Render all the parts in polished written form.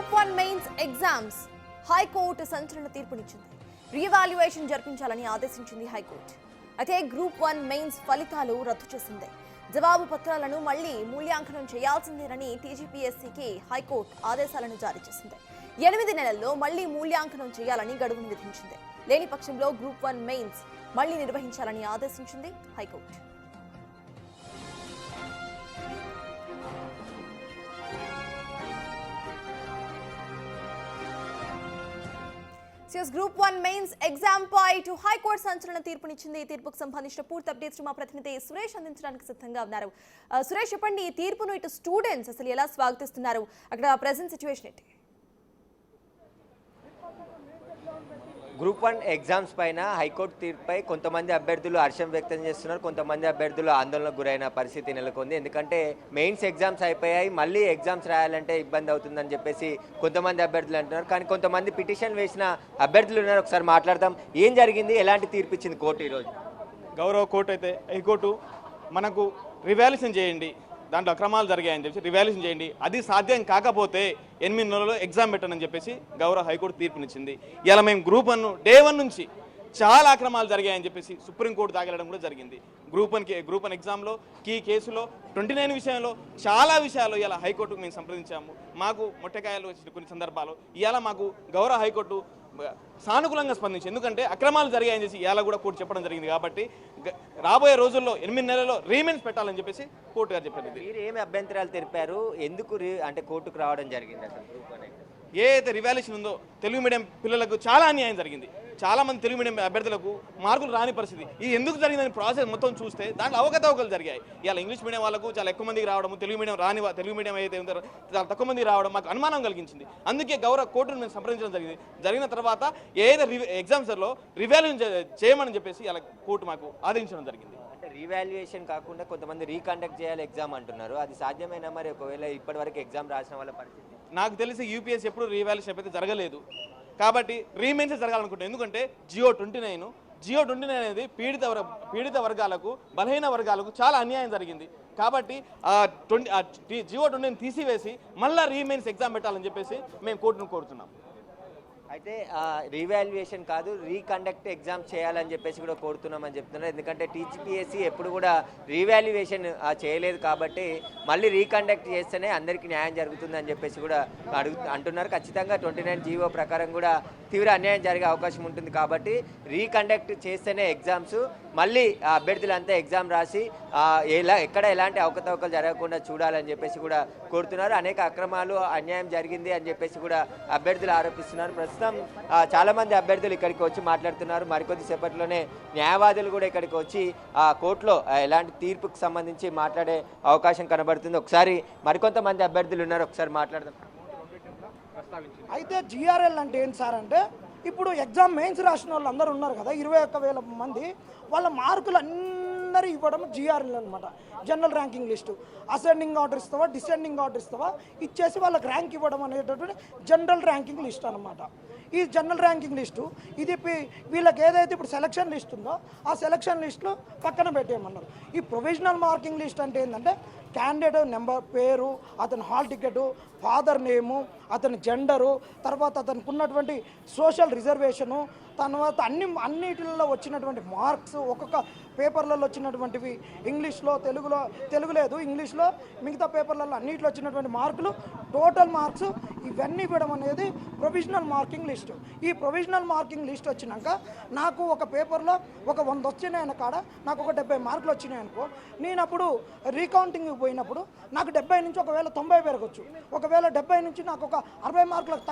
Group 1 mains exams high court సంచలన తీర్పునిచ్చింది. Re-evaluation జరిపించాలని ఆదేశించింది హైకోర్టు. అయితే గ్రూప్ 1 మెయిన్స్ ఫలితాలు రద్దు చేసింది. జవాబు పత్రాలను మళ్లీ మూల్యాంకనం చేయాల్సిందేనని టీజీపీఎస్సీకి హైకోర్టు ఆదేశాలను జారీ చేసింది. 8 నెలల్లో మళ్లీ మూల్యాంకనం చేయాలని గడువును విధించింది. లేని పక్షంలో గ్రూప్ 1 మెయిన్స్ మళ్లీ నిర్వహించాలని ఆదేశించింది హైకోర్టు. గ్రూప్ 1 మెయిన్స్ ఎగ్జామ్ పై హైకోర్టు సంచలన తీర్పునిచ్చింది. ఈ తీర్పుకు సంబంధించిన పూర్తి అప్డేట్స్ మా ప్రతినిధి సురేష్ అందించడానికి సిద్ధంగా ఉన్నారు. సురేష్, చెప్పండి, ఈ తీర్పును ఇటు స్టూడెంట్స్ అసలు ఎలా స్వాగతిస్తున్నారు? అక్కడ ప్రెజెంట్ సిచ్యువేషన్ ఏంటి? గ్రూప్ 1 ఎగ్జామ్స్ పైన హైకోర్టు తీర్పుపై కొంతమంది అభ్యర్థులు హర్షం వ్యక్తం చేస్తున్నారు, కొంతమంది అభ్యర్థులు ఆందోళనకు గురైన పరిస్థితి నెలకొంది. ఎందుకంటే మెయిన్స్ ఎగ్జామ్స్ అయిపోయాయి, మళ్ళీ ఎగ్జామ్స్ రాయాలంటే ఇబ్బంది అవుతుందని చెప్పేసి కొంతమంది అభ్యర్థులు అంటున్నారు. కానీ కొంతమంది పిటిషన్ వేసిన అభ్యర్థులు ఉన్నారు. ఒకసారి మాట్లాడదాం. ఏం జరిగింది, ఎలాంటి తీర్పు ఇచ్చింది కోర్టు ఈరోజు? గౌరవ కోర్టు అయితే హైకోర్టు మనకు రివాల్యుయేషన్ చేయండి, దాంట్లో అక్రమాలు జరిగాయని చెప్పి రివాల్యుయేషన్ చేయండి, అది సాధ్యం కాకపోతే 8 నెలల్లో ఎగ్జామ్ పెట్టనని చెప్పేసి గౌరవ హైకోర్టు తీర్పునిచ్చింది. ఇలా మేము గ్రూప్ 1 డే 1 నుంచి చాలా అక్రమాలు జరిగాయని చెప్పేసి సుప్రీంకోర్టు దాగలడం కూడా జరిగింది. గ్రూప్ 1 ఎగ్జామ్లో కేసులో 29 విషయంలో చాలా విషయాలు ఇలా హైకోర్టుకు మేము సంప్రదించాము. మాకు మొట్టకాయలు వచ్చిన కొన్ని సందర్భాలు ఇలా మాకు గౌరవ హైకోర్టు సానుకూలంగా స్పందించి, ఎందుకంటే అక్రమాలు జరిగాయని చేసి ఇలా కూడా కోర్టు చెప్పడం జరిగింది. కాబట్టి రాబోయే రోజుల్లో 8 నెలల్లో రీమెన్స్ పెట్టాలని చెప్పేసి కోర్టు గారు చెప్పారు. మీరు ఏమి అభ్యంతరాలు తెలిపారు, ఎందుకు అంటే కోర్టుకు రావడం జరిగింది? అసలు ఏ అయితే రివాల్యుయేషన్ ఉందో తెలుగు మీడియం పిల్లలకు చాలా అన్యాయం జరిగింది. చాలా మంది తెలుగు మీడియం అభ్యర్థులకు మార్కులు రాని పరిస్థితి. ఇది ఎందుకు జరిగిందని ప్రాసెస్ మొత్తం చూస్తే దాంట్లో అవకతవకలు జరిగాయి. ఇలా ఇంగ్లీష్ మీడియం వాళ్ళకు చాలా ఎక్కువ మందికి రావడం, తెలుగు మీడియం అయితే ఉందో చాలా తక్కువ మందికి రావడం మాకు అనుమానం కలిగించింది. అందుకే గౌరవ కోర్టును మేము సంప్రదించడం జరిగిన తర్వాత ఏదైతే ఎగ్జామ్స్లో రివాల్యుయేషన్ చేయమని చెప్పేసి ఇలా కోర్టు మాకు ఆదేశించడం జరిగింది. అంటే రీవాల్యుయేషన్ కాకుండా కొంతమంది రీకండక్ట్ చేయాలి ఎగ్జామ్ అంటున్నారు, అది సాధ్యమైనా? మరి ఒకవేళ ఇప్పటివరకు ఎగ్జామ్ రాసిన వాళ్ళ పరిస్థితి? నాకు తెలిసి యూపీఎస్సీ ఎప్పుడు రీవాల్యుయేషన్ అయితే జరగలేదు, కాబట్టి రీమెయిన్స్ జరగాలనుకుంటున్నాను. ఎందుకంటే జియో 29 అనేది పీడిత వర్గాలకు, బలహీన వర్గాలకు చాలా అన్యాయం జరిగింది. కాబట్టి జియో 29 తీసివేసి మళ్ళీ రీమెయిన్స్ ఎగ్జామ్ పెట్టాలని చెప్పేసి మేము కోర్టును కోరుతున్నాం. అయితే రీవాల్యుయేషన్ కాదు, రీకండక్ట్ ఎగ్జామ్ చేయాలని చెప్పేసి కూడా కోరుతున్నామని చెప్తున్నారు. ఎందుకంటే టీజీపీఎస్సీ ఎప్పుడు కూడా రీవాల్యుయేషన్ చేయలేదు, కాబట్టి మళ్ళీ రీకండక్ట్ చేస్తేనే అందరికీ న్యాయం జరుగుతుంది అని చెప్పేసి కూడా అంటున్నారు. ఖచ్చితంగా 29 జీవో ప్రకారం కూడా తీవ్ర అన్యాయం జరిగే అవకాశం ఉంటుంది. కాబట్టి రీకండక్ట్ చేస్తేనే ఎగ్జామ్స్ మళ్ళీ అభ్యర్థులంతా ఎగ్జామ్ రాసి ఎక్కడ ఎలాంటి అవకతవకలు జరగకుండా చూడాలని చెప్పేసి కూడా కోరుతున్నారు. అనేక అక్రమాలు, అన్యాయం జరిగింది అని చెప్పేసి కూడా అభ్యర్థులు ఆరోపిస్తున్నారు. ప్రస్తుతం చాలామంది అభ్యర్థులు ఇక్కడికి వచ్చి మాట్లాడుతున్నారు. మరికొద్ది సేపట్లోనే న్యాయవాదులు కూడా ఇక్కడికి వచ్చి కోర్టులో ఎలాంటి తీర్పుకు సంబంధించి మాట్లాడే అవకాశం కనబడుతుంది. ఒకసారి మరికొంతమంది అభ్యర్థులు ఉన్నారు, ఒకసారి మాట్లాడదాం. అయితే జిఆర్ఎల్ అంటే ఏంటి సార్ అంటే, ఇప్పుడు ఎగ్జామ్ మెయిన్స్ రాసిన వాళ్ళు అందరూ ఉన్నారు కదా, 21,000 మంది, వాళ్ళ మార్కులు అందరూ ఇవ్వడం జిఆర్ఎల్ అనమాట. General ranking list ascending order ఇస్తావా, డిసెండింగ్ ఆర్డర్ ఇస్తావా ఇచ్చేసి వాళ్ళకి ర్యాంక్ ఇవ్వడం అనేటటువంటి జనరల్ ర్యాంకింగ్ లిస్ట్ అనమాట. ఈ జనరల్ ర్యాంకింగ్ లిస్టు ఇది వీళ్ళకి ఏదైతే ఇప్పుడు సెలక్షన్ లిస్ట్ ఉందో ఆ సెలక్షన్ లిస్టులో పక్కన పెట్టేయమన్నారు. ఈ ప్రొవిజనల్ మార్కింగ్ లిస్ట్ అంటే ఏంటంటే క్యాండిడేట్ నెంబర్, పేరు, అతని హాల్ టికెట్, ఫాదర్ నేము, అతని జెండరు, తర్వాత అతనికి ఉన్నటువంటి సోషల్ రిజర్వేషను, తర్వాత అన్నిటిలో వచ్చినటువంటి మార్క్స్, ఒక్కొక్క పేపర్లలో వచ్చినటువంటివి, ఇంగ్లీష్లో, తెలుగు లేదు, ఇంగ్లీష్లో, మిగతా పేపర్లలో అన్నింటిలో వచ్చినటువంటి మార్కులు, టోటల్ మార్క్స్ ఇవన్నీ ఇవ్వడం అనేది ప్రొవిజనల్ మార్కింగ్ లిస్టు. ఈ ప్రొవిజనల్ మార్కింగ్ లిస్ట్ వచ్చినాక నాకు ఒక పేపర్లో ఒక 100 వచ్చినాయన్న కాడ నాకు ఒక 70 మార్కులు వచ్చినాయనుకో, నేను అప్పుడు రీకౌంటింగ్ పోయినప్పుడు నాకు 70 నుంచి ఒకవేళ 90 పెరగచ్చు, ఒకవేళ 70 నుంచి నాకు ఒక 60 మార్కులకు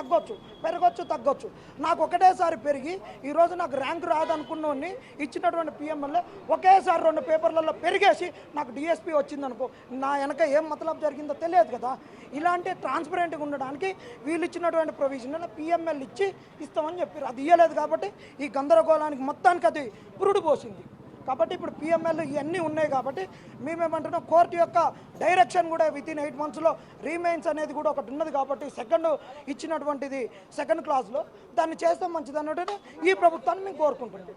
తగ్గొచ్చు. నాకు ఒకటేసారి పెరిగి ఈరోజు నాకు ర్యాంక్ రాదనుకున్నోని ఇచ్చినటువంటి పిఎంఎల్ఏ ఒకేసారి 2 పేపర్లలో పెరిగేసి నాకు డిఎస్పీ వచ్చిందనుకో, నా వెనక ఏం మతలబ్ జరిగిందో తెలియదు కదా. ఇలాంటి ట్రాన్స్పరెంట్గా ఉండడానికి వీళ్ళు ఇచ్చినటువంటి ప్రొవిజన్ పిఎంఎల్ ఇస్తామని చెప్పారు. అది ఇవ్వలేదు కాబట్టి ఈ గందరగోళానికి మొత్తానికి అది పురుడు పోసింది. కాబట్టి ఇప్పుడు పిఎంఎల్ ఇవన్నీ ఉన్నాయి కాబట్టి మేమేమంటున్నాం కోర్టు యొక్క డైరెక్షన్ కూడా వితిన్ 8 monthsలో రీమెయిన్స్ అనేది కూడా ఒకటి ఉన్నది కాబట్టి సెకండ్ ఇచ్చినటువంటిది సెకండ్ క్లాస్లో దాన్ని చేస్తే మంచిది అన్నట్టు ఈ ప్రభుత్వాన్ని మేము కోరుకుంటున్నాం.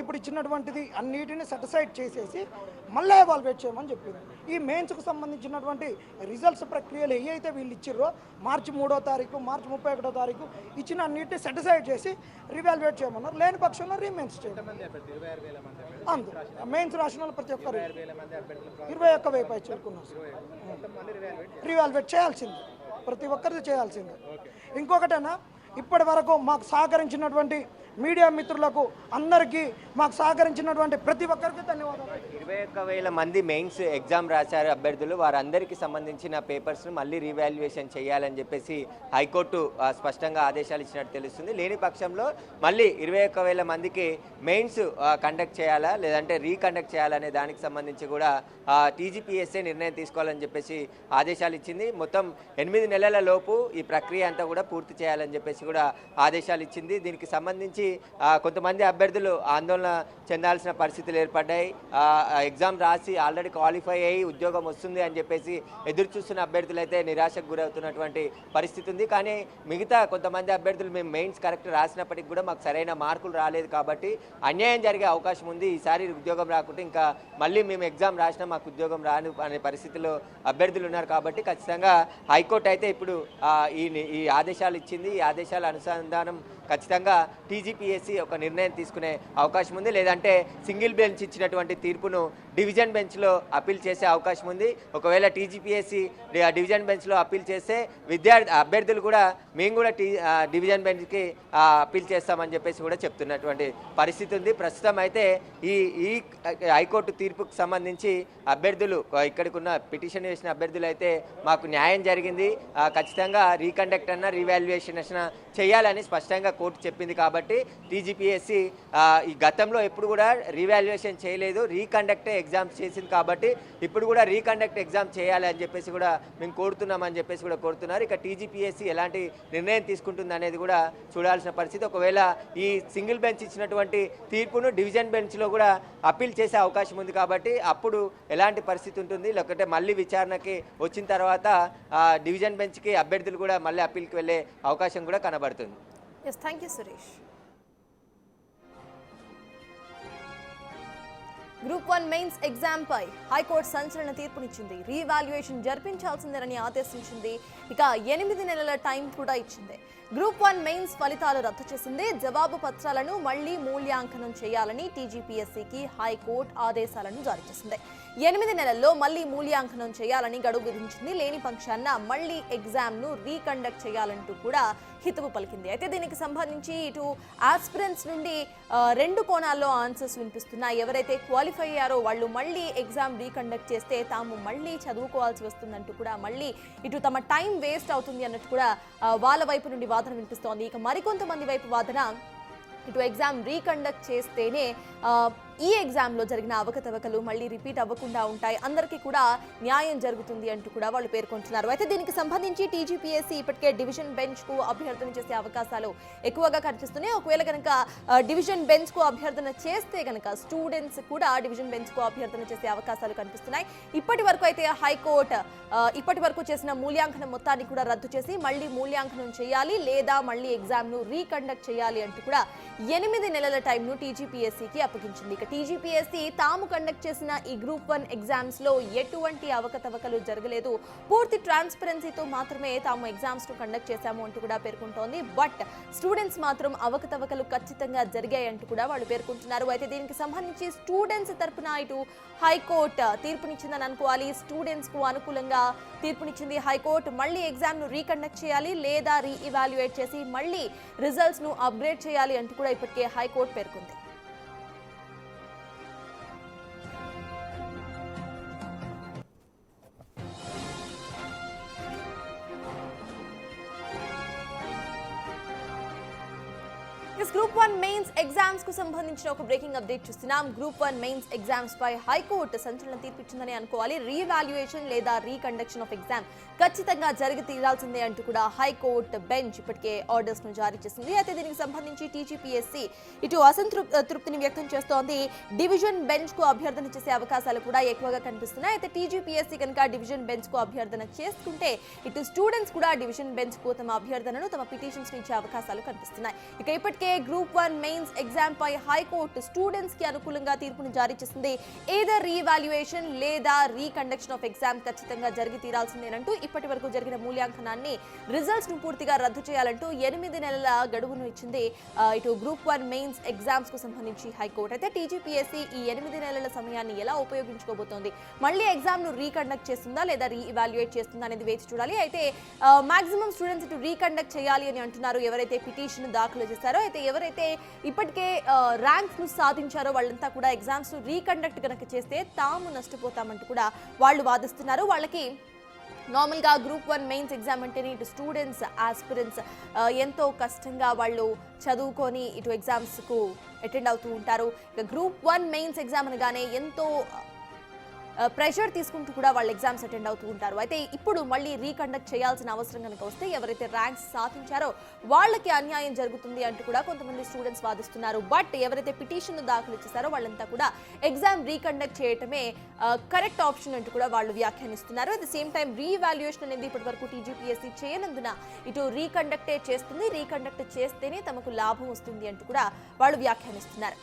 ఇప్పుడు ఇచ్చినటువంటిది అన్నిటిని సెటిసైడ్ చేసేసి మళ్ళీ ఎవాల్యుయేట్ చేయమని చెప్పింది. ఈ మెయిన్స్కు సంబంధించినటువంటి రిజల్ట్స్ ప్రక్రియలు ఏవైతే వీళ్ళు ఇచ్చిర్రో మార్చి 3వ తారీఖు మార్చి 31వ తారీఖు ఇచ్చిన అన్నిటిని సెటిసైడ్ చేసి రివాల్యుయేట్ చేయమన్నారు. లేని పక్షంలో రీమెయిన్స్ చేయడం అందు మెయిన్స్ రాసిన వాళ్ళు ప్రతి ఒక్కరు 21,000 చేరుకున్నారు. రివాల్యుయేట్ చేయాల్సింది, ప్రతి ఒక్కరిది చేయాల్సిందే. ఇంకొకటేనా ఇప్పటి వరకు మాకు సహకరించినటువంటి మీడియా మిత్రులకు అందరికీ మాకు సహకరించినటువంటి ప్రతి ఒక్కరికి ధన్యవాదాలు. 21,000 మంది మెయిన్స్ ఎగ్జామ్ రాశారు అభ్యర్థులు. వారందరికీ సంబంధించిన పేపర్స్ను మళ్ళీ రీవాల్యుయేషన్ చేయాలని చెప్పేసి హైకోర్టు స్పష్టంగా ఆదేశాలు ఇచ్చినట్టు తెలుస్తుంది. లేని పక్షంలో మళ్ళీ 21,000 మందికి మెయిన్స్ కండక్ట్ చేయాలా లేదంటే రీకండక్ట్ చేయాలనే దానికి సంబంధించి కూడా టీజీపీఎస్సీ నిర్ణయం తీసుకోవాలని చెప్పేసి ఆదేశాలు ఇచ్చింది. మొత్తం 8 నెలల లోపు ఈ ప్రక్రియ అంతా కూడా పూర్తి చేయాలని చెప్పేసి కూడా ఆదేశాలు ఇచ్చింది. దీనికి సంబంధించి కొంతమంది అభ్యర్థులు ఆందోళన చెందాల్సిన పరిస్థితులు ఏర్పడ్డాయి. ఎగ్జామ్ రాసి ఆల్రెడీ క్వాలిఫై అయ్యి ఉద్యోగం వస్తుంది అని చెప్పేసి ఎదురు చూస్తున్న అభ్యర్థులు అయితే నిరాశకు గురవుతున్నటువంటి పరిస్థితి ఉంది. కానీ మిగతా కొంతమంది అభ్యర్థులు మేము మెయిన్స్ కరెక్ట్ రాసినప్పటికి కూడా మాకు సరైన మార్కులు రాలేదు కాబట్టి అన్యాయం జరిగే అవకాశం ఉంది, ఈసారి ఉద్యోగం రాకుంటే ఇంకా మళ్ళీ మేము ఎగ్జామ్ రాసినా మాకు ఉద్యోగం రాను అనే పరిస్థితిలో అభ్యర్థులు ఉన్నారు. కాబట్టి ఖచ్చితంగా హైకోర్టు అయితే ఇప్పుడు ఈ ఆదేశాలు ఇచ్చింది. ఈ ఆదేశాల అనుసంధానం ఖచ్చితంగా టీజీపీఎస్సీ ఒక నిర్ణయం తీసుకునే అవకాశం ఉంది. లేదంటే సింగిల్ బెంచ్ ఇచ్చినటువంటి తీర్పును డివిజన్ బెంచ్లో అప్పీల్ చేసే అవకాశం ఉంది. ఒకవేళ టీజీపీఎస్సీ డివిజన్ బెంచ్లో అప్పీల్ చేస్తే అభ్యర్థులు కూడా మేము కూడా డివిజన్ బెంచ్కి అప్పీల్ చేస్తామని చెప్పేసి కూడా చెప్తున్నటువంటి పరిస్థితి ఉంది. ప్రస్తుతం అయితే ఈ హైకోర్టు తీర్పుకు సంబంధించి అభ్యర్థులు ఇక్కడికి ఉన్న పిటిషన్ వేసిన అభ్యర్థులు అయితే మాకు న్యాయం జరిగింది, ఖచ్చితంగా రీకండక్ట్ అన్న రీవాల్యుయేషన్ అన్న చేయాలని స్పష్టంగా కోర్టు చెప్పింది. కాబట్టి టీజీపీఎస్సీ ఈ గతంలో ఎప్పుడు కూడా రీవాల్యుయేషన్ చేయలేదు, రీకండక్టే ఎగ్జామ్స్ చేసింది. కాబట్టి ఇప్పుడు కూడా రీకండక్ట్ ఎగ్జామ్ చేయాలి అని చెప్పేసి కూడా మేము కోరుతున్నామని చెప్పేసి కూడా కోరుతున్నారు. ఇక టీజీపీఎస్సీ ఎలాంటి నిర్ణయం తీసుకుంటుంది అనేది కూడా చూడాల్సిన పరిస్థితి. ఒకవేళ ఈ సింగిల్ బెంచ్ ఇచ్చినటువంటి తీర్పును డివిజన్ బెంచ్లో కూడా అప్పీల్ చేసే అవకాశం ఉంది. కాబట్టి అప్పుడు ఎలాంటి పరిస్థితి ఉంటుంది, లేకపోతే మళ్ళీ విచారణకి వచ్చిన తర్వాత డివిజన్ బెంచ్కి అభ్యర్థులు కూడా మళ్ళీ అప్పీల్కి వెళ్ళే అవకాశం కూడా కనబడుతుంది. Yes, thank you Suresh. Group 1 mains exam పై హైకోర్టు సంచలన తీర్పునిచ్చింది. రీవాల్యుయేషన్ జరిపించాల్సిందేనని ఆదేశించింది. ఇక 8 నెలల టైం కూడా ఇచ్చింది. గ్రూప్ 1 మెయిన్స్ ఫలితాలు రద్దు చేసింది. జవాబు పత్రాలను మళ్లీ మూల్యాంకనం చేయాలని టీజీపీఎస్సీకి హైకోర్టు ఆదేశాలను జారీ చేసింది. 8 నెలల్లో మళ్లీ మూల్యాంకనం చేయాలని గడువు విధించింది. లేని పక్షాన మళ్లీ ఎగ్జామ్ను రీకండక్ట్ చేయాలంటూ కూడా హితవు పలికింది. అయితే దీనికి సంబంధించి ఇటు ఆస్పిరెంట్స్ నుండి 2 కోణాల్లో ఆన్సర్స్ వినిపిస్తున్నాయి. ఎవరైతే క్వాలిఫై అయ్యారో వాళ్ళు మళ్ళీ ఎగ్జామ్ రీకండక్ట్ చేస్తే తాము మళ్ళీ చదువుకోవాల్సి వస్తుందంటూ కూడా మళ్ళీ ఇటు తమ టైం వేస్ట్ అవుతుంది అన్నట్టు కూడా వాళ్ళ వైపు నుండి వాదన వినిపిస్తోంది. ఇక మరికొంతమంది వైపు వాదన ఇటు ఎగ్జామ్ రీకండక్ట్ చేస్తేనే ఈ ఎగ్జామ్లో జరిగిన అవకతవకలు మళ్ళీ రిపీట్ అవ్వకుండా ఉంటాయి, అందరికీ కూడా న్యాయం జరుగుతుంది అంటూ కూడా వాళ్ళు పేర్కొంటున్నారు. అయితే దీనికి సంబంధించి టీజీపీఎస్సీ ఇప్పటికే డివిజన్ బెంచ్కు అభ్యర్థన చేసే అవకాశాలు ఎక్కువగా కనిపిస్తున్నాయి. ఒకవేళ కనుక డివిజన్ బెంచ్కు అభ్యర్థన చేస్తే కనుక స్టూడెంట్స్ కూడా డివిజన్ బెంచ్కు అభ్యర్థన చేసే అవకాశాలు కనిపిస్తున్నాయి. ఇప్పటి వరకు అయితే హైకోర్టు ఇప్పటి వరకు చేసిన మూల్యాంకనం మొత్తాన్ని కూడా రద్దు చేసి మళ్ళీ మూల్యాంకనం చేయాలి లేదా మళ్ళీ ఎగ్జామ్ను రీకండక్ట్ చేయాలి అంటూ కూడా 8 నెలల టైంను టీజీపీఎస్సీకి అప్పగించింది. ఇక టీజీపీఎస్సీ తాము కండక్ట్ చేసిన ఈ గ్రూప్ 1 ఎగ్జామ్స్లో ఎటువంటి అవకతవకలు జరగలేదు, పూర్తి ట్రాన్స్పరెన్సీతో మాత్రమే తాము ఎగ్జామ్స్ను కండక్ట్ చేశాము అంటూ కూడా పేర్కొంటోంది. బట్ స్టూడెంట్స్ మాత్రం అవకతవకలు ఖచ్చితంగా జరిగాయంటూ కూడా వాళ్ళు పేర్కొంటున్నారు. అయితే దీనికి సంబంధించి స్టూడెంట్స్ తరపున ఇటు హైకోర్టు తీర్పునిచ్చిందని అనుకోవాలి. స్టూడెంట్స్కు అనుకూలంగా తీర్పునిచ్చింది హైకోర్టు. మళ్ళీ ఎగ్జామ్ను రీకండక్ట్ చేయాలి లేదా రీఇవాల్యుయేట్ చేసి మళ్ళీ రిజల్ట్స్ను అప్గ్రేడ్ చేయాలి అంటూ కూడా ఇప్పటికే హైకోర్టు పేర్కొంది. గ్రూప్ 1 మెయిన్స్ ఎగ్జామ్స్ కు సంబంధించిన ఒక బ్రేకింగ్ అప్డేట్ చూస్తున్నాం. గ్రూప్ 1 మెయిన్స్ ఎగ్జామ్స్ పై హైకోర్టు సంచలన తీర్పిచ్చిందని అనుకోవాలి. రీవాల్యుయేషన్ లేదా రీకండక్షన్ ఆఫ్ ఎగ్జామ్ ఖచ్చితంగా జరిగి తీరాల్సిందే అంటూ కూడా హైకోర్టు బెంచ్ ఇప్పటికే ఆర్డర్స్ ను జారీ చేసింది. అయితే దీనికి సంబంధించి టీజీపీఎస్సీ ఇటు అసంతృప్తిని వ్యక్తం చేస్తోంది. డివిజన్ బెంచ్ కు అభ్యర్థన చేసే అవకాశాలు కూడా ఎక్కువగా కనిపిస్తున్నాయి. అయితే టీజీపీఎస్సీ కనుక డివిజన్ బెంచ్ కు అభ్యర్థన చేసుకుంటే ఇటు స్టూడెంట్స్ కూడా డివిజన్ బెంచ్ కు తమ అభ్యర్థనను తమ పిటిషన్స్ ఇచ్చే అవకాశాలు కనిపిస్తున్నాయి. ఇక ఇప్పటికే గ్రూప్ 1 మెయిన్స్ ఎగ్జామ్ పై హైకోర్టు స్టూడెంట్స్ కి అనుకూలంగా తీర్పును జారీ చేసింది. ఏదర్ రీవాల్యుయేషన్ లేదా రీకండక్షన్ ఆఫ్ ఎగ్జామ్ ఖచ్చితంగా జరిగి తీరాల్సిందేనంటూ ఇప్పటి వరకు జరిగిన మూల్యాంకనాన్ని రిజల్ట్స్ ను పూర్తిగా రద్దు చేయాలంటూ 8 నెలల గడువును ఇచ్చింది ఇటు గ్రూప్ 1 మెయిన్స్ ఎగ్జామ్స్ కు సంబంధించి హైకోర్టు. అయితే టీజీపీఎస్సీ ఈ 8 నెలల సమయాన్ని ఎలా ఉపయోగించుకోబోతోంది, మళ్ళీ ఎగ్జామ్ ను రీకండక్ట్ చేస్తుందా లేదా రీఇవాల్యుయేట్ చేస్తుందా అనేది వేచి చూడాలి. అయితే మాక్సిమం స్టూడెంట్స్ ఇటు రీకండక్ట్ చేయాలి అని అంటున్నారు ఎవరైతే పిటిషన్ దాఖలు చేశారో. అయితే ఎవరైతే ఇప్పటికే ర్యాంక్స్ ను సాధించారో వాళ్ళంతా కూడా ఎగ్జామ్స్ రీకండక్ట్ కనుక చేస్తే తాము నష్టపోతామంటూ కూడా వాళ్ళు వాదిస్తున్నారు. వాళ్ళకి నార్మల్గా గ్రూప్ 1 మెయిన్స్ ఎగ్జామ్ అంటేనే ఇటు స్టూడెంట్స్ ఆస్పిరెంట్స్ ఎంతో కష్టంగా వాళ్ళు చదువుకొని ఇటు ఎగ్జామ్స్కు అటెండ్ అవుతూ ఉంటారు. ఇక గ్రూప్ 1 మెయిన్స్ ఎగ్జామ్ అనగానే ఎంతో ప్రెషర్ తీసుకుంటూ కూడా వాళ్ళు ఎగ్జామ్స్ అటెండ్ అవుతూ ఉంటారు. అయితే ఇప్పుడు మళ్ళీ రీకండక్ట్ చేయాల్సిన అవసరం కనుక వస్తే ఎవరైతే ర్యాంక్స్ సాధించారో వాళ్ళకి అన్యాయం జరుగుతుంది అంటూ కూడా కొంతమంది స్టూడెంట్స్ వాదిస్తున్నారు. బట్ ఎవరైతే పిటిషన్ దాఖలు చేశారో వాళ్ళంతా కూడా ఎగ్జామ్ రీకండక్ట్ చేయటమే కరెక్ట్ ఆప్షన్ అంటూ కూడా వాళ్ళు వ్యాఖ్యానిస్తున్నారు. At the same time revaluation అనేది ఇప్పటి వరకు టీజీపీఎస్సీ చేయనందున ఇటు రీకండక్టే చేస్తుంది, రీకండక్ట్ చేస్తేనే తమకు లాభం వస్తుంది అంటూ కూడా వాళ్ళు వ్యాఖ్యానిస్తున్నారు.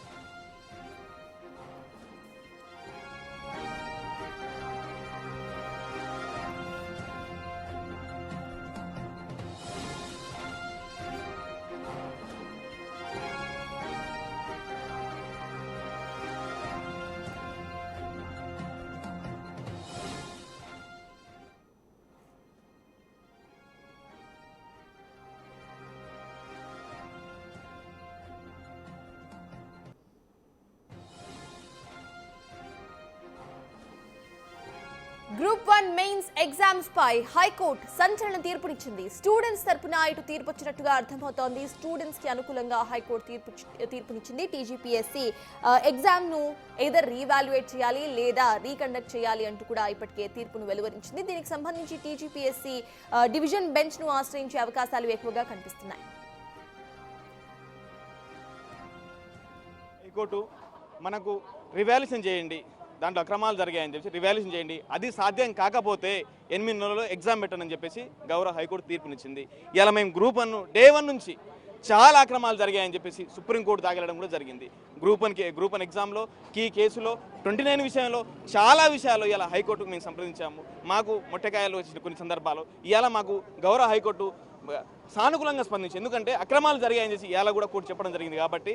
గ్రూప్ 1 మెయిన్స్ ఎగ్జామ్స్ పై హైకోర్టు సంచలన తీర్పునిచ్చింది. స్టూడెంట్స్ తరపున ఇటు తీర్పు వచ్చినట్టుగా అర్థమవుతోంది. స్టూడెంట్స్ కి అనుకూలంగా హైకోర్టు తీర్పునిచ్చింది. టీజీపీఎస్సీ ఎగ్జామ్ ను ఏదర్ రీవాల్యుయేట్ చేయాలి లేదా రీకండక్ట్ చేయాలి అంటూ కూడా ఇప్పటికే తీర్పును వెలువరించింది. దీనికి సంబంధించి టీజీపీఎస్సీ డివిజన్ బెంచ్ ను ఆశ్రయించే అవకాశాలు ఎక్కువగా కనిపిస్తున్నాయి. హైకోర్టు మనకు రివాల్యుయేషన్ చేయండి, దాంట్లో అక్రమాలు జరిగాయని చెప్పి రివాల్యుయేషన్ చేయండి, అది సాధ్యం కాకపోతే 8 నెలల్లో ఎగ్జామ్ పెట్టనని చెప్పేసి గౌరవ హైకోర్టు తీర్పునిచ్చింది. ఇలా మేము గ్రూప్ 1 డే 1 నుంచి చాలా అక్రమాలు జరిగాయని చెప్పేసి సుప్రీంకోర్టు దాగలడం కూడా జరిగింది. గ్రూప్ 1 ఎగ్జామ్లో కీ కేసులో 29 విషయంలో చాలా విషయాలు ఇలా హైకోర్టుకు మేము సంప్రదించాము. మాకు మొట్టకాయలు వచ్చిన కొన్ని సందర్భాలు ఇవాళ మాకు గౌరవ హైకోర్టు సానుకూలంగా స్పందించి, ఎందుకంటే అక్రమాలు జరిగాయని చెప్పి ఇవాళ కూడా కోర్టు చెప్పడం జరిగింది. కాబట్టి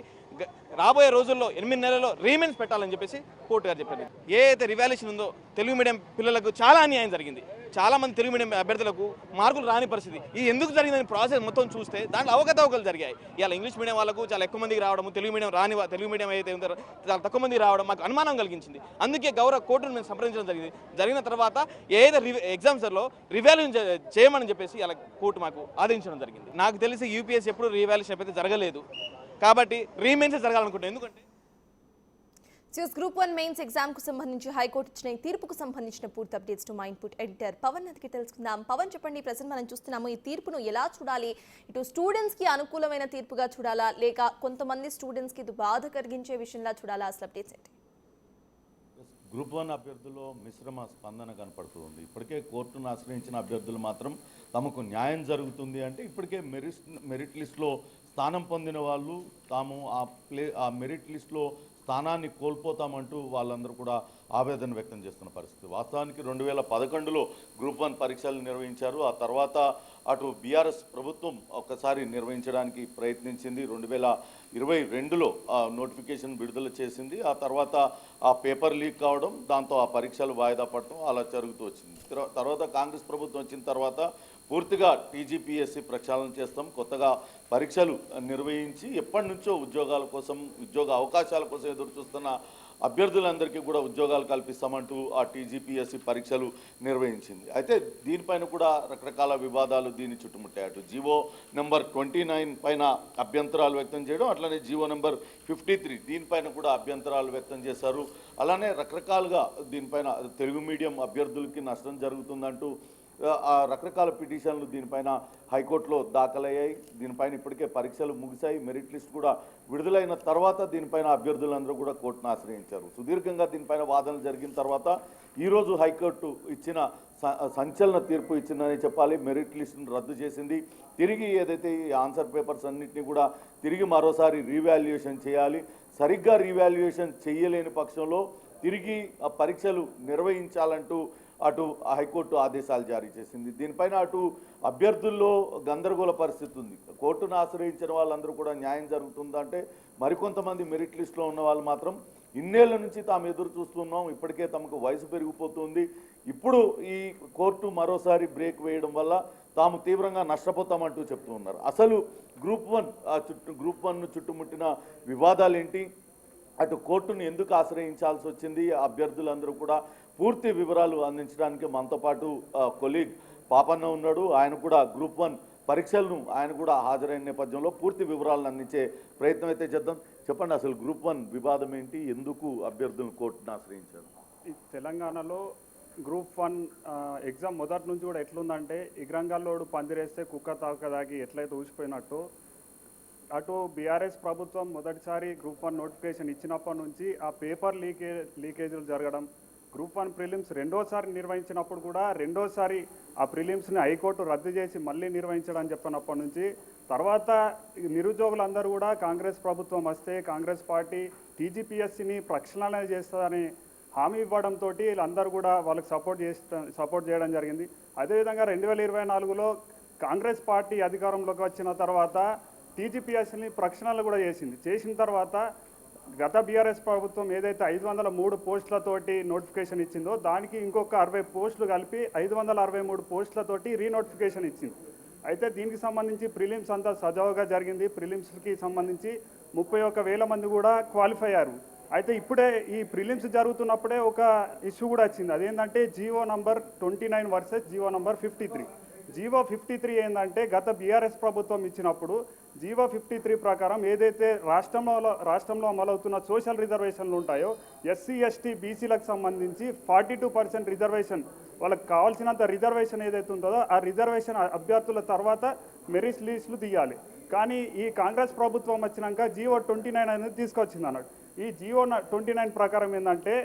రాబోయే రోజుల్లో 8 నెలల్లో రీమెన్స్ పెట్టాలని చెప్పేసి కోర్టు గారు చెప్పారు. ఏ అయితే రివాల్యుయేషన్ ఉందో తెలుగు మీడియం పిల్లలకు చాలా అన్యాయం జరిగింది. చాలా మంది తెలుగు మీడియం అభ్యర్థులకు మార్కులు రాని పరిస్థితి. ఇది ఎందుకు జరిగిందని ప్రాసెస్ మొత్తం చూస్తే దాంట్లో అవకతవకలు జరిగాయి. ఇవాళ ఇంగ్లీష్ మీడియం వాళ్ళకు చాలా ఎక్కువ మందికి రావడం, తెలుగు మీడియం అయితే ఉందో చాలా తక్కువ మంది రావడం మాకు అనుమానం కలిగించింది. అందుకే గౌరవ కోర్టును మేము సంప్రదించడం జరిగింది. జరిగిన తర్వాత ఏదైతే ఎగ్జామ్స్లో రివాల్యుయేషన్ చేయమని చెప్పేసి ఇలా కోర్టు మాకు ఆదేశించడం జరిగింది. నాకు తెలిసి యూపీఎస్సీ ఎప్పుడు రివాల్యుయేషన్ అయితే జరగలేదు, కాబట్టి రీమెన్స్ జరగాలనుకుంటున్నాను. ఎందుకంటే గ్రూప్ 1 మెయిన్స్ ఎగ్జామ్ కు సంబంధించి హైకోర్టు ఇచ్చిన తీర్పుకు సంబంధించిన పూర్తి updates to my input editor Pavan అదికి తెలుసుకుందాం. పవన్ చెప్పండి, ప్రజెంట్ మనం చూస్తున్నాము ఈ తీర్పును ఎలా చూడాలి? ఇటు స్టూడెంట్స్ కి అనుకూలమైన తీర్పుగా చూడాలా లేక కొంతమంది స్టూడెంట్స్ కి ఇది బాధ కలిగించే విషయంలా చూడాలా? అసలు అప్డేట్స్ ఏంటి? గ్రూప్ 1 అభ్యర్థుల్లో మిశ్రమ స్పందన కనపడుతుంది. ఇప్పటికే కోర్టును ఆశ్రయించిన అభ్యర్థులు మాత్రం తమకు న్యాయం జరుగుతుంది అంటే ఇప్పటికే మెరిట్ లిస్టులో స్థానం పొందిన వాళ్ళు తాము ఆ మెరిట్ లిస్టులో స్థానాన్ని కోల్పోతామంటూ వాళ్ళందరూ కూడా ఆవేదన వ్యక్తం చేస్తున్న పరిస్థితి. వాస్తవానికి 2011లో గ్రూప్ 1 పరీక్షలు నిర్వహించారు. ఆ తర్వాత అటు బీఆర్ఎస్ ప్రభుత్వం ఒక్కసారి నిర్వహించడానికి ప్రయత్నించింది. 2022లో నోటిఫికేషన్ విడుదల చేసింది. ఆ తర్వాత ఆ పేపర్ లీక్ కావడం, దాంతో ఆ పరీక్షలు వాయిదా పడటం అలా జరుగుతూ వచ్చింది. తర్వాత కాంగ్రెస్ ప్రభుత్వం వచ్చిన తర్వాత పూర్తిగా టీజీపీఎస్సీ ప్రక్షాళన చేస్తాం, కొత్తగా పరీక్షలు నిర్వహించి ఎప్పటి నుంచో ఉద్యోగాల కోసం, ఉద్యోగ అవకాశాల కోసం ఎదురు చూస్తున్న అభ్యర్థులందరికీ కూడా ఉద్యోగాలు కల్పిస్తామంటూ ఆ టీజీపీఎస్సీ పరీక్షలు నిర్వహించింది. అయితే దీనిపైన కూడా రకరకాల వివాదాలు దీన్ని చుట్టుముట్టాయి. అటు జీవో నెంబర్ 29 పైన అభ్యంతరాలు వ్యక్తం చేయడం, అట్లనే జీవో నెంబర్ 53 దీనిపైన కూడా అభ్యంతరాలు వ్యక్తం చేశారు. అలానే రకరకాలుగా దీనిపైన తెలుగు మీడియం అభ్యర్థులకి నష్టం జరుగుతుందంటూ ఆ రకరకాల పిటిషన్లు దీనిపైన హైకోర్టులో దాఖలయ్యాయి. దీనిపైన ఇప్పటికే పరీక్షలు ముగిశాయి. మెరిట్ లిస్ట్ కూడా విడుదలైన తర్వాత దీనిపైన అభ్యర్థులందరూ కూడా కోర్టును ఆశ్రయించారు. సుదీర్ఘంగా దీనిపైన వాదనలు జరిగిన తర్వాత ఈరోజు హైకోర్టు ఇచ్చిన సంచలన తీర్పు ఇచ్చిందని చెప్పాలి. మెరిట్ లిస్టును రద్దు చేసింది. తిరిగి ఏదైతే ఈ ఆన్సర్ పేపర్స్ అన్నింటినీ కూడా తిరిగి మరోసారి రీవాల్యుయేషన్ చేయాలి. సరిగ్గా రీవాల్యుయేషన్ చేయలేని పక్షంలో తిరిగి ఆ పరీక్షలు నిర్వహించాలంటూ అటు హైకోర్టు ఆదేశాలు జారీ చేసింది. దీనిపైన అటు అభ్యర్థుల్లో గందరగోళ పరిస్థితి ఉంది. కోర్టును ఆశ్రయించిన వాళ్ళందరూ కూడా న్యాయం జరుగుతుందంటే, మరికొంతమంది మెరిట్ లిస్టులో ఉన్న వాళ్ళు మాత్రం ఇన్నేళ్ల నుంచి తాము ఎదురు చూస్తున్నాం, ఇప్పటికే తమకు వయసు పెరిగిపోతుంది, ఇప్పుడు ఈ కోర్టు మరోసారి బ్రేక్ వేయడం వల్ల తాము తీవ్రంగా నష్టపోతామంటూ చెప్తూ ఉన్నారు. అసలు గ్రూప్ 1 చుట్టుముట్టిన వివాదాలేంటి, అటు కోర్టును ఎందుకు ఆశ్రయించాల్సి వచ్చింది, అభ్యర్థులందరూ కూడా పూర్తి వివరాలు అందించడానికి మనతో పాటు కొలీగ్ పాపన్న ఉన్నాడు. ఆయన కూడా గ్రూప్ 1 పరీక్షలను ఆయన కూడా హాజరైన నేపథ్యంలో పూర్తి వివరాలను అందించే ప్రయత్నం అయితే చేద్దాం. చెప్పండి, అసలు గ్రూప్ 1 వివాదం ఏంటి, ఎందుకు అభ్యర్థులను కోర్టును ఆశ్రయించారు? ఈ తెలంగాణలో గ్రూప్ 1 ఎగ్జామ్ మొదటి నుంచి కూడా ఎట్లుందంటే, ఇగ్రంగాల్లోడు పందిరేస్తే కుక్క తాకదాకి ఎట్లయితే ఊసిపోయినట్టు, అటు బీఆర్ఎస్ ప్రభుత్వం మొదటిసారి గ్రూప్ 1 నోటిఫికేషన్ ఇచ్చినప్పటి నుంచి ఆ పేపర్ లీకేజీలు జరగడం, గ్రూప్ 1 ప్రిలిమ్స్ రెండోసారి నిర్వహించినప్పుడు కూడా రెండోసారి ఆ ప్రిలిమ్స్ని హైకోర్టు రద్దు చేసి మళ్ళీ నిర్వహించడం చెప్పినప్పటి నుంచి తర్వాత నిరుద్యోగులందరూ కూడా కాంగ్రెస్ ప్రభుత్వం వస్తే కాంగ్రెస్ పార్టీ టీజీపీఎస్సీని ప్రక్షాళన చేస్తుందని హామీ ఇవ్వడంతో వీళ్ళందరూ కూడా వాళ్ళకి సపోర్ట్ చేయడం జరిగింది. అదేవిధంగా 2024లో కాంగ్రెస్ పార్టీ అధికారంలోకి వచ్చిన తర్వాత టీజీపీఎస్సీని ప్రక్షాళన కూడా చేసిన తర్వాత గత బీఆర్ఎస్ ప్రభుత్వం ఏదైతే 503 పోస్టులతోటి నోటిఫికేషన్ ఇచ్చిందో దానికి ఇంకొక 60 పోస్టులు కలిపి 563 పోస్టులతోటి రీనోటిఫికేషన్ ఇచ్చింది. అయితే దీనికి సంబంధించి ప్రిలిమ్స్ అంతా సజావుగా జరిగింది. ప్రిలిమ్స్కి సంబంధించి 31,000 మంది కూడా క్వాలిఫై అయ్యారు. అయితే ఇప్పుడే ఈ ప్రిలిమ్స్ జరుగుతున్నప్పుడే ఒక ఇష్యూ కూడా వచ్చింది. అదేంటంటే GO number 29 versus GO number 53. GO 53 ఏంటంటే గత బీఆర్ఎస్ ప్రభుత్వం ఇచ్చినప్పుడు జీవో 53 ప్రకారం ఏదైతే రాష్ట్రంలో అమలవుతున్న సోషల్ రిజర్వేషన్లు ఉంటాయో ఎస్సీ ఎస్టీ బీసీలకు సంబంధించి 42% రిజర్వేషన్, వాళ్ళకి కావాల్సినంత రిజర్వేషన్ ఏదైతే ఉంటుందో ఆ రిజర్వేషన్ అభ్యర్థుల తర్వాత మెరిట్ లిస్టులు తీయాలి. కానీ ఈ కాంగ్రెస్ ప్రభుత్వం వచ్చినాక జీవో 29 అనేది తీసుకొచ్చింది అన్నట్టు. ఈ జీవో 29 ప్రకారం ఏంటంటే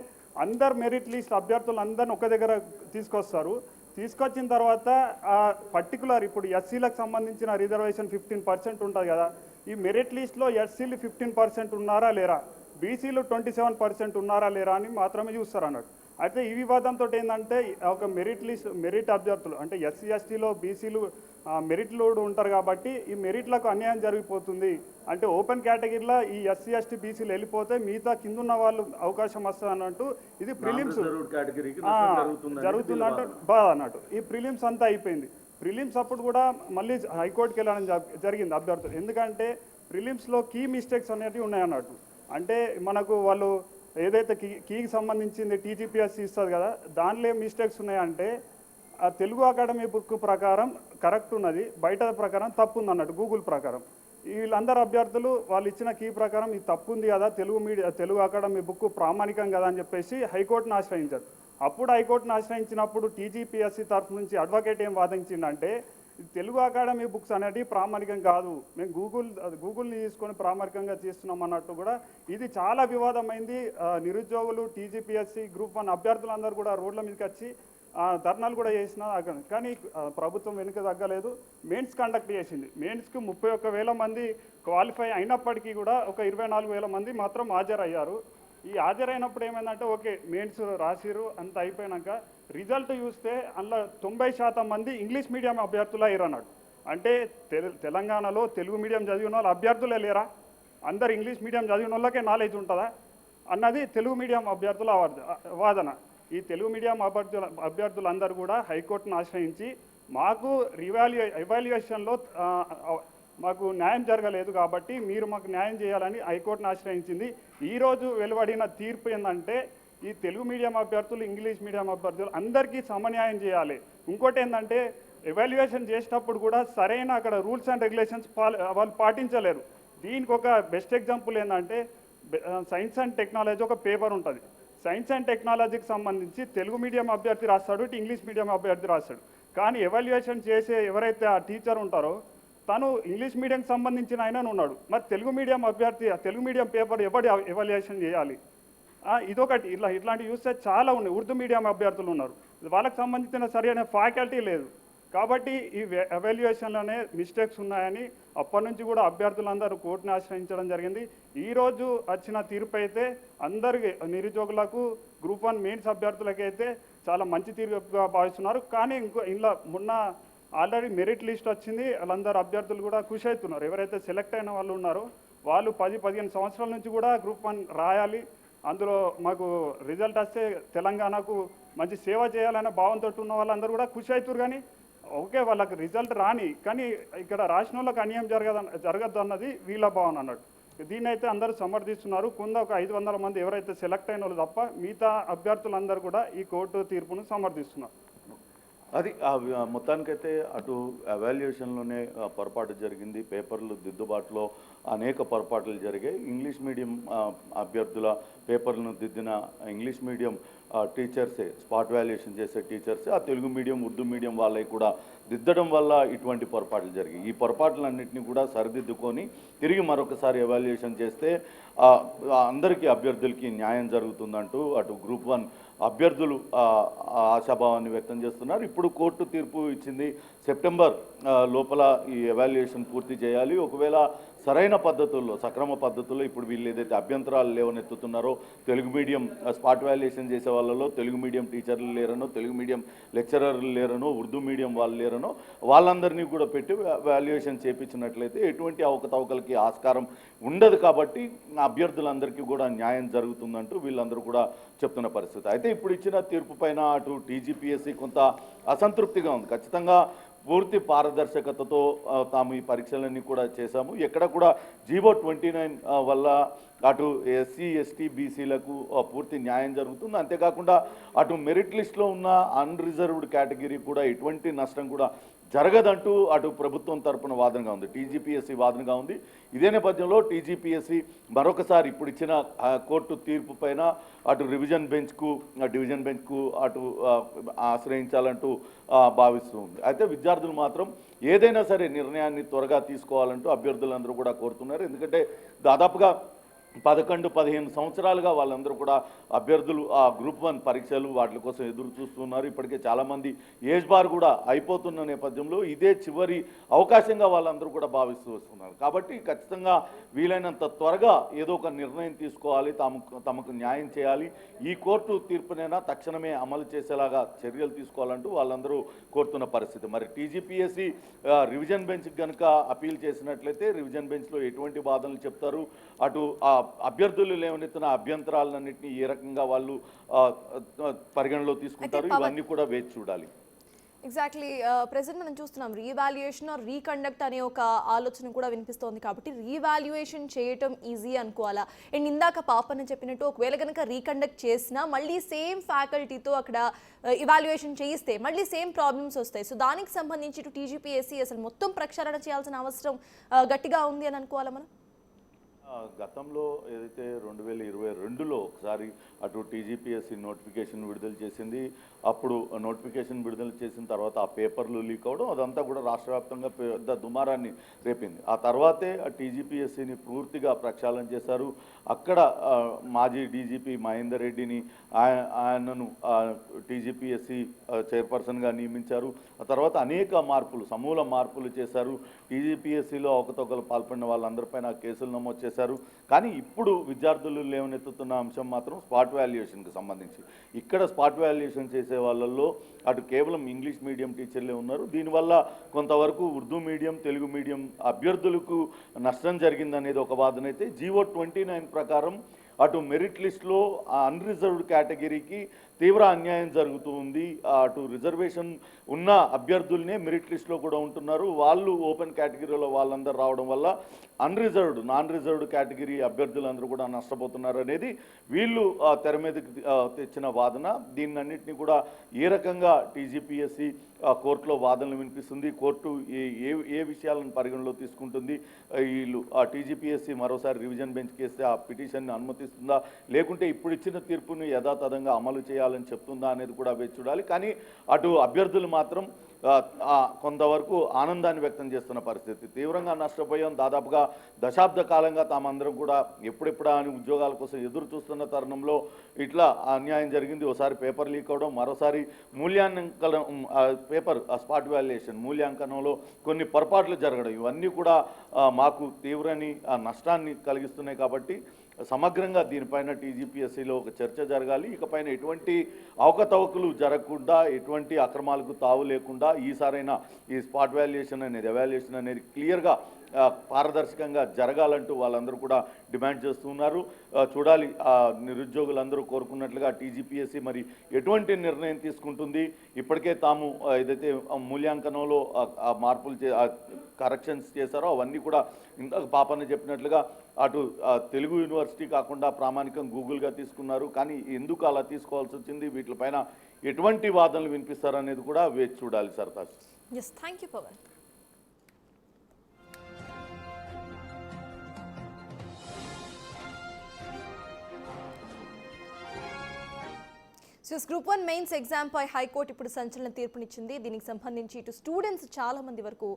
అందరు మెరిట్ లిస్ట్ అభ్యర్థులు అందరిని ఒక దగ్గర తీసుకొస్తారు. తీసుకొచ్చిన తర్వాత ఆ పర్టికులర్ ఇప్పుడు ఎస్సీలకు సంబంధించిన రిజర్వేషన్ 15% ఉంటుంది కదా, ఈ మెరిట్ లిస్ట్లో ఎస్సీలు 15% ఉన్నారా లేరా, బీసీలు 27% ఉన్నారా లేరా అని మాత్రమే చూస్తారు అన్నట్టు. అయితే ఈ వివాదంతో ఏంటంటే ఒక మెరిట్ అభ్యర్థులు అంటే ఎస్సీ ఎస్టీలో బీసీలు మెరిట్లో ఉంటారు కాబట్టి ఈ మెరిట్లకు అన్యాయం జరిగిపోతుంది. అంటే ఓపెన్ కేటగిరీలో ఈ ఎస్సీ ఎస్టీ బీసీలు వెళ్ళిపోతే మిగతా కింద ఉన్న వాళ్ళు అవకాశం వస్తుంది అన్నట్టు. ఇది ప్రిలిమ్స్ జరుగుతుందంటే బాధ అన్నట్టు. ఈ ప్రిలిమ్స్ అంతా అయిపోయింది. ప్రిలిమ్స్ అప్పుడు కూడా మళ్ళీ హైకోర్టుకి వెళ్ళడం జరిగింది అభ్యర్థులు. ఎందుకంటే ప్రిలిమ్స్లో కీ మిస్టేక్స్ అనేవి ఉన్నాయన్నట్టు. అంటే మనకు వాళ్ళు ఏదైతే కీకి సంబంధించింది టీజీపీఎస్సీ ఇస్తుంది కదా, దానిలో మిస్టేక్స్ ఉన్నాయంటే ఆ తెలుగు అకాడమీ బుక్ ప్రకారం కరెక్ట్ ఉన్నది, బయట ప్రకారం తప్పు ఉంది అన్నట్టు. గూగుల్ ప్రకారం వీళ్ళందరూ అభ్యర్థులు వాళ్ళు ఇచ్చిన కీ ప్రకారం ఇది తప్పు ఉంది కదా, తెలుగు అకాడమీ బుక్ ప్రామాణికం కదా అని చెప్పేసి హైకోర్టును ఆశ్రయించారు. అప్పుడు హైకోర్టును ఆశ్రయించినప్పుడు టీజీపీఎస్సీ తరఫు నుంచి అడ్వకేట్ ఏం వాదించిందంటే తెలుగు అకాడమీ బుక్స్ అనేవి ప్రామాణికం కాదు, మేము గూగుల్ని తీసుకొని ప్రామాణికంగా చేస్తున్నాం అన్నట్టు కూడా ఇది చాలా వివాదమైంది. నిరుద్యోగులు టీజీపీఎస్సీ గ్రూప్ 1 అభ్యర్థులందరూ కూడా రోడ్ల మీదకి వచ్చి ధర్నాలు కూడా చేసిన, కానీ ప్రభుత్వం వెనుక తగ్గలేదు. మెయిన్స్ కండక్ట్ చేసింది. మెయిన్స్కి 31,000 మంది క్వాలిఫై అయినప్పటికీ కూడా ఒక 24,000 మంది మాత్రం హాజరయ్యారు. ఈ హాజరైనప్పుడు ఏమైందంటే ఓకే మెయిన్స్ రాసిరు అంత అయిపోయినాక రిజల్ట్ చూస్తే అందులో 90% మంది ఇంగ్లీష్ మీడియం అభ్యర్థులు అయ్యారు అన్నట్టు. అంటే తెలంగాణలో తెలుగు మీడియం చదివిన వాళ్ళు అభ్యర్థులే లేరా, అందరు ఇంగ్లీష్ మీడియం చదివిన వాళ్ళకే నాలెడ్జ్ ఉంటుందా అన్నది తెలుగు మీడియం అభ్యర్థుల వాదన. ఈ తెలుగు మీడియం అభ్యర్థులందరూ కూడా హైకోర్టును ఆశ్రయించి మాకు ఎవాల్యుయేషన్లో మాకు న్యాయం జరగలేదు కాబట్టి మీరు మాకు న్యాయం చేయాలని హైకోర్టును ఆశ్రయించింది. ఈరోజు వెలువడిన తీర్పు ఏంటంటే ఈ తెలుగు మీడియం అభ్యర్థులు, ఇంగ్లీష్ మీడియం అభ్యర్థులు అందరికీ సమన్యాయం చేయాలి. ఇంకోటి ఏంటంటే ఎవాల్యుయేషన్ చేసేటప్పుడు కూడా సరైన అక్కడ రూల్స్ అండ్ రెగ్యులేషన్స్ వాళ్ళు పాటించలేరు. దీనికి ఒక బెస్ట్ ఎగ్జాంపుల్ ఏంటంటే సైన్స్ అండ్ టెక్నాలజీ ఒక పేపర్ ఉంటుంది. సైన్స్ అండ్ టెక్నాలజీకి సంబంధించి తెలుగు మీడియం అభ్యర్థి రాస్తాడు, ఇటు ఇంగ్లీష్ మీడియం అభ్యర్థి రాస్తాడు. కానీ ఎవాల్యుయేషన్ చేసే ఎవరైతే ఆ టీచర్ ఉంటారో తను ఇంగ్లీష్ మీడియంకి సంబంధించిన ఆయన ఉన్నాడు. మరి తెలుగు మీడియం అభ్యర్థి తెలుగు మీడియం పేపర్ ఎవరు ఎవాల్యుయేషన్ చేయాలి? ఇదొకటి. ఇట్లాంటి యూసేజ్ చాలా ఉన్నాయి. ఉర్దూ మీడియం అభ్యర్థులు ఉన్నారు, వాళ్ళకి సంబంధించిన సరైన ఫ్యాకల్టీ లేదు. కాబట్టి ఈ ఎవాల్యుయేషన్లోనే మిస్టేక్స్ ఉన్నాయని అప్పటి నుంచి కూడా అభ్యర్థులందరూ కోర్టుని ఆశ్రయించడం జరిగింది. ఈరోజు వచ్చిన తీర్పు అయితే అందరికి నిరుద్యోగులకు, గ్రూప్ 1 మెయిన్స్ అభ్యర్థులకైతే చాలా మంచి తీర్పుగా భావిస్తున్నారు. కానీ ఇలా మొన్న ఆల్రెడీ మెరిట్ లిస్ట్ వచ్చింది, వాళ్ళందరూ అభ్యర్థులు కూడా ఖుషి అవుతున్నారు. ఎవరైతే సెలెక్ట్ అయిన వాళ్ళు ఉన్నారో వాళ్ళు 10-15 సంవత్సరాల నుంచి కూడా గ్రూప్ 1 రాయాలి, అందులో మాకు రిజల్ట్ వస్తే తెలంగాణకు మంచి సేవ చేయాలనే భావంతో ఉన్న వాళ్ళందరూ కూడా ఖుషి అవుతారు. కానీ ఓకే, వాళ్ళకి రిజల్ట్ రాని, కానీ ఇక్కడ రాసిన వాళ్ళకి అన్యాయం జరగద్దు అన్నది వీళ్ళ భావన అన్నట్టు. దీన్ని అయితే అందరూ సమర్థిస్తున్నారు. ఒక 500 మంది ఎవరైతే సెలెక్ట్ అయిన వాళ్ళు తప్ప మిగతా అభ్యర్థులందరూ కూడా ఈ కోర్టు తీర్పును సమర్థిస్తున్నారు. అది మొత్తానికైతే అటు ఎవాల్యుయేషన్లోనే పొరపాటు జరిగింది, పేపర్లు దిద్దుబాటులో అనేక పొరపాట్లు జరిగాయి. ఇంగ్లీష్ మీడియం అభ్యర్థుల పేపర్లను దిద్దిన ఇంగ్లీష్ మీడియం టీచర్సే, స్పాట్ వాల్యుయేషన్ చేసే టీచర్సే ఆ తెలుగు మీడియం, ఉర్దూ మీడియం వాళ్ళకి కూడా దిద్దడం వల్ల ఇటువంటి పొరపాట్లు జరిగాయి. ఈ పొరపాట్లన్నింటినీ కూడా సరిదిద్దుకొని తిరిగి మరొకసారి ఎవాల్యుయేషన్ చేస్తే అందరికీ అభ్యర్థులకి న్యాయం జరుగుతుందంటూ అటు గ్రూప్ 1 అభ్యర్థులు ఆశాభావాన్ని వ్యక్తం చేస్తున్నారు. ఇప్పుడు కోర్టు తీర్పు ఇచ్చింది, సెప్టెంబర్ లోపల ఈ ఎవాల్యుయేషన్ పూర్తి చేయాలి. ఒకవేళ సరైన పద్ధతుల్లో, సక్రమ పద్ధతుల్లో ఇప్పుడు వీళ్ళు ఏదైతే అభ్యంతరాలు లేవనెత్తుతున్నారో, తెలుగు మీడియం స్పాట్ వాల్యుయేషన్ చేసే వాళ్ళలో తెలుగు మీడియం టీచర్లు లేరనో, తెలుగు మీడియం లెక్చరర్లు లేరనో, ఉర్దూ మీడియం వాళ్ళు లేరనో వాళ్ళందరినీ కూడా పెట్టి వాల్యుయేషన్ చేయించినట్లయితే ఎటువంటి అవకతవకలకి ఆస్కారం ఉండదు. కాబట్టి అభ్యర్థులందరికీ కూడా న్యాయం జరుగుతుందంటూ వీళ్ళందరూ కూడా చెప్తున్న పరిస్థితి. అయితే ఇప్పుడు ఇచ్చిన తీర్పు పైన అటు టీజీపీఎస్సీ కొంత అసంతృప్తిగా ఉంది. ఖచ్చితంగా పూర్తి పారదర్శకతతో తాము ఈ పరీక్షలన్నీ కూడా చేశాము, ఎక్కడ కూడా జీవో 29 వల్ల అటు ఎస్సీ ఎస్టీ బీసీలకు పూర్తి న్యాయం జరుగుతుంది. అంతేకాకుండా అటు మెరిట్ లిస్ట్లో ఉన్న అన్రిజర్వ్డ్ కేటగిరీ కూడా ఎటువంటి నష్టం కూడా జరగదంటూ అటు ప్రభుత్వం తరపున వాదనగా ఉంది, టీజీపీఎస్సీ వాదనగా ఉంది. ఇదే నేపథ్యంలో టీజీపీఎస్సీ మరొకసారి ఇప్పుడు ఇచ్చిన కోర్టు తీర్పు పైన అటు డివిజన్ బెంచ్కు అటు ఆశ్రయించాలంటూ భావిస్తూ ఉంది. అయితే విద్యార్థులు మాత్రం ఏదైనా సరే నిర్ణయాన్ని త్వరగా తీసుకోవాలంటూ అభ్యర్థులందరూ కూడా కోరుతున్నారు. ఎందుకంటే దాదాపుగా 11-15 సంవత్సరాలుగా వాళ్ళందరూ కూడా అభ్యర్థులు ఆ గ్రూప్ 1 పరీక్షలు వాటి కోసం ఎదురు చూస్తున్నారు. ఇప్పటికే చాలామంది ఏజ్ బార్ కూడా అయిపోతున్న నేపథ్యంలో ఇదే చివరి అవకాశంగా వాళ్ళందరూ కూడా భావిస్తూ వస్తున్నారు. కాబట్టి ఖచ్చితంగా వీలైనంత త్వరగా ఏదో ఒక నిర్ణయం తీసుకోవాలి, తమకు న్యాయం చేయాలి, ఈ కోర్టు తీర్పునైనా తక్షణమే అమలు చేసేలాగా చర్యలు తీసుకోవాలంటూ వాళ్ళందరూ కోరుతున్న పరిస్థితి. మరి టీజీపీఎస్సీ రివిజన్ బెంచ్కి కనుక అపీల్ చేసినట్లయితే రివిజన్ బెంచ్లో ఎటువంటి వాదనలు చెప్తారు, అటు అభ్యర్థులు లేవనెత్తిన అభ్యంతరాలన్నింటినీ ఏ రకంగా వాళ్ళు పరిగణలో తీసుకుంటారు, ఇవన్నీ కూడా వేచి చూడాలి. ఎగ్జాక్ట్లీ ప్రెసెంట్ మనం చూస్తున్నాం రీవాల్యుయేషన్ ఆర్ రీకండక్ట్ అనే ఒక ఆలోచన కూడా వినిపిస్తోంది. కాబట్టి రీవాల్యుయేషన్ చేయటం ఈజీ అనుకోవాలా? అండ్ ఇందాక పాపన్న చెప్పినట్టు ఒకవేళ కనుక రీకండక్ట్ చేసినా మళ్ళీ సేమ్ ఫ్యాకల్టీతో అక్కడ ఇవాల్యుయేషన్ చేయిస్తే మళ్ళీ సేమ్ ప్రాబ్లమ్స్ వస్తాయి. సో దానికి సంబంధించి ఇటు టీజీపీఎస్సీ అసలు మొత్తం ప్రక్షాళన చేయాల్సిన అవసరం గట్టిగా ఉంది అని అనుకోవాలా మనం? గతంలో ఏదైతే 2022లో ఒకసారి అటు టీజీపీఎస్సీ నోటిఫికేషన్ విడుదల చేసింది. అప్పుడు నోటిఫికేషన్ విడుదల చేసిన తర్వాత ఆ పేపర్లు లీక్ అవ్వడం అదంతా కూడా రాష్ట్ర వ్యాప్తంగా పెద్ద దుమారాన్ని రేపింది. ఆ తర్వాతే ఆ టీజీపీఎస్సీని పూర్తిగా ప్రక్షాళన చేశారు. అక్కడ మాజీ డీజీపీ మహేందర్ రెడ్డిని ఆయనను టీజీపీఎస్సీ చైర్పర్సన్గా నియమించారు. ఆ తర్వాత అనేక మార్పులు, సమూల మార్పులు చేశారు. టీజీపీఎస్సీలో అవకతవకలు పాల్పడిన వాళ్ళందరిపైన కేసులు నమోదు చేశారు. కానీ ఇప్పుడు విద్యార్థులు లేవనెత్తుతున్న అంశం మాత్రం స్పాట్ వాల్యుయేషన్కి సంబంధించి. ఇక్కడ స్పాట్ వాల్యుయేషన్ చేసే వాళ్ళల్లో అటు కేవలం ఇంగ్లీష్ మీడియం టీచర్లే ఉన్నారు. దీనివల్ల కొంతవరకు ఉర్దూ మీడియం, తెలుగు మీడియం అభ్యర్థులకు నష్టం జరిగిందనేది ఒక వాదన అయితే, జీవో 29 ప్రకారం అటు మెరిట్ లిస్ట్లో అన్రిజర్వ్డ్ కేటగిరీకి తీవ్ర అన్యాయం జరుగుతూ ఉంది. అటు రిజర్వేషన్ ఉన్న అభ్యర్థులనే మెరిట్ లిస్ట్లో కూడా ఉంటున్నారు. వాళ్ళు ఓపెన్ కేటగిరీలో వాళ్ళందరూ రావడం వల్ల నాన్ రిజర్వ్డ్ కేటగిరీ అభ్యర్థులందరూ కూడా నష్టపోతున్నారు అనేది వీళ్ళు తెర మీదకి తెచ్చిన వాదన. దీన్నన్నింటినీ కూడా ఏ రకంగా టీజీపీఎస్సీ కోర్టులో వాదనలు వినిపిస్తుంది, కోర్టు ఏ విషయాలను పరిగణలో తీసుకుంటుంది, వీళ్ళు టీజీపీఎస్సీ మరోసారి రివిజన్ బెంచ్ కేస్తే ఆ పిటిషన్ని అనుమతిస్తుందా, లేకుంటే ఇప్పుడు ఇచ్చిన తీర్పును యథాతథంగా అమలు చేయాలని చెప్తుందా అనేది కూడా వేచి చూడాలి. కానీ అటు అభ్యర్థులు మాత్రం కొంతవరకు ఆనందాన్ని వ్యక్తం చేస్తున్న పరిస్థితి. తీవ్రంగా నష్టపోయాం. దాదాపుగా దశాబ్ద కాలంగా తామందరం కూడా ఎప్పుడెప్పుడా అని ఉద్యోగాల కోసం ఎదురు చూస్తున్న తరుణంలో ఇట్లా అన్యాయం జరిగింది. ఒకసారి పేపర్ లీక్ అవడం, మరోసారి మూల్యాంకనం పేపర్ స్పాట్ వాల్యుయేషన్ మూల్యాంకనంలో కొన్ని పొరపాట్లు జరగడం, ఇవన్నీ కూడా మాకు తీవ్రని నష్టాన్ని కలిగిస్తున్నాయి. కాబట్టి సమగ్రంగా దీనిపైన టీజీపీఎస్సీలో ఒక చర్చ జరగాలి. ఇకపైన ఎటువంటి అవకతవకలు జరగకుండా, ఎటువంటి అక్రమాలకు తావు లేకుండా ఈసారైనా ఈ స్పాట్ వాల్యుయేషన్ అనేది ఎవాల్యుయేషన్ అనేది క్లియర్గా పారదర్శకంగా జరగాలంటూ వాళ్ళందరూ కూడా డిమాండ్ చేస్తున్నారు. చూడాలి నిరుద్యోగులందరూ కోరుకున్నట్లుగా టీజీపీఎస్సీ మరి ఎటువంటి నిర్ణయం తీసుకుంటుంది. ఇప్పటికే తాము ఏదైతే మూల్యాంకనంలో మార్పులు కరెక్షన్స్ చేశారో అవన్నీ కూడా ఇంతకు పాపన్న చెప్పినట్లుగా అటు తెలుగు యూనివర్సిటీ కాకుండా ప్రామాణికం గూగుల్గా తీసుకున్నారు. కానీ ఎందుకు అలా తీసుకోవాల్సి వచ్చింది, వీటిపైన ఎటువంటి వాదనలు వినిపిస్తారనేది కూడా వేచి చూడాలి. Sartaj. Yes, thank you Pawan. Group 1 mains exam పై హైకోర్టు ఇప్పుడు సంచలన తీర్పునిచ్చింది. దీనికి సంబంధించి ఇటు స్టూడెంట్స్ చాలా మంది వరకు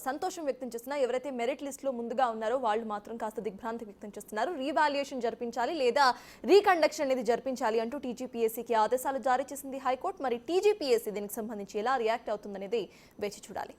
సంతోషం వ్యక్తం చేస్తున్నారు. ఎవరైతే మెరిట్ లిస్ట్ లో ముందుగా ఉన్నారో వాళ్ళు మాత్రం కాస్త దిగ్భ్రాంతి వ్యక్తం చేస్తున్నారు. రీవాల్యుయేషన్ జరిపించాలి లేదా రీకండక్షన్ అనేది జరిపించాలి అంటూ టీజీపీఎస్సీకి ఆదేశాలు జారీ చేసింది హైకోర్టు. మరి టీజీపీఎస్సీ దీనికి సంబంధించి ఎలా రియాక్ట్ అవుతుందనేది వేచి చూడాలి.